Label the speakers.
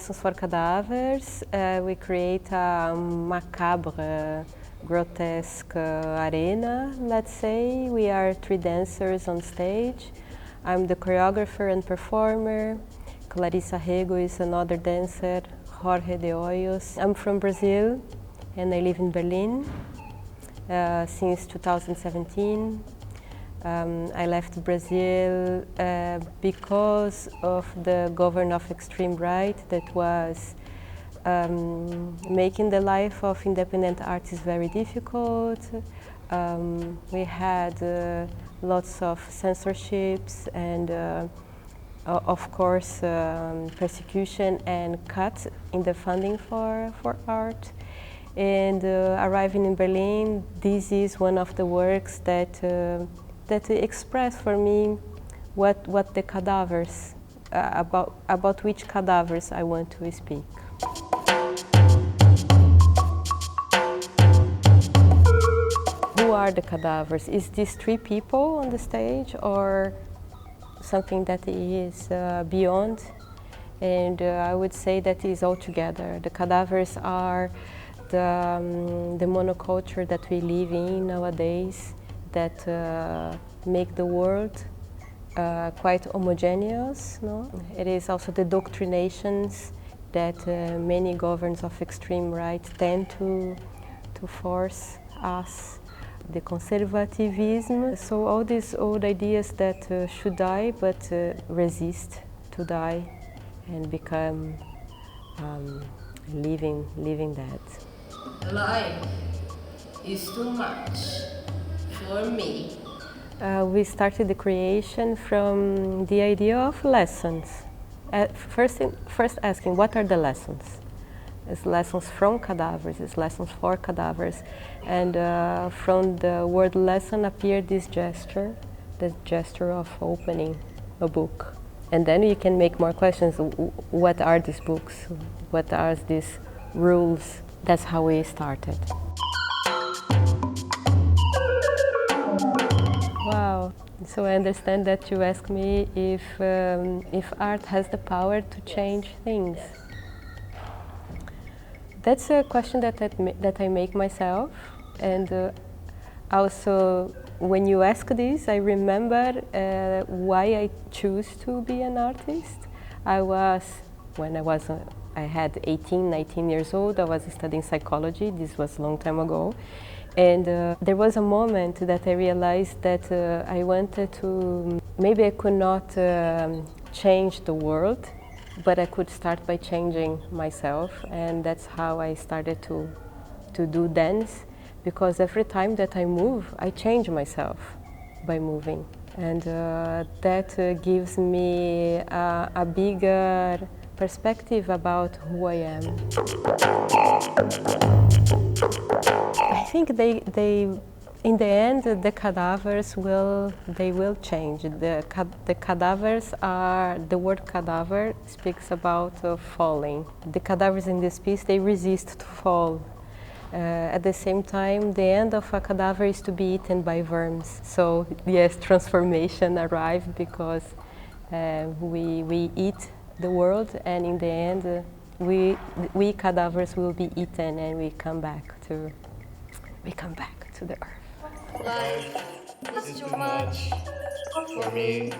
Speaker 1: Lessons for Cadavers, we create a macabre, grotesque arena, let's say. We are 3 dancers on stage. I'm the choreographer and performer. Clarissa Rego is another dancer, Jorge de Hoyos. I'm from Brazil and I live in Berlin since 2017. I left Brazil because of the government of extreme right that was making the life of independent artists very difficult. We had lots of censorships and of course persecution and cut in the funding for art. And arriving in Berlin, this is one of the works that express for me what the cadavers, about which cadavers I want to speak. Who are the cadavers? Is this 3 people on the stage or something that is beyond? And I would say that is all together. The cadavers are the monoculture that we live in nowadays, that make the world quite homogeneous. No? It is also the doctrinations that many governments of extreme right tend to force us. The conservatism, so all these old ideas that should die but resist to die and become living dead.
Speaker 2: Life is too much for me.
Speaker 1: We started the creation from the idea of lessons. First asking, what are the lessons? It's lessons from cadavers, it's lessons for cadavers. And from the word lesson appeared this gesture, the gesture of opening a book. And then you can make more questions. What are these books? What are these rules? That's how we started. Wow. So I understand that you ask me if art has the power to change things. That's a question that I make myself, and also when you ask this, I remember why I choose to be an artist. I had 18, 19 years old, I was studying psychology. This was a long time ago. And there was a moment that I realized that I wanted to, maybe I could not change the world, but I could start by changing myself. And that's how I started to do dance, because every time that I move, I change myself by moving. And that gives me a bigger perspective about who I am. I think they in the end, the cadavers will change. The cadavers are, the word cadaver speaks about falling. The cadavers in this piece, they resist to fall. At the same time, the end of a cadaver is to be eaten by worms. So yes, transformation arrived because we eat the world, and in the end, we cadavers will be eaten, and we come back to the earth.
Speaker 2: Life is too much for me.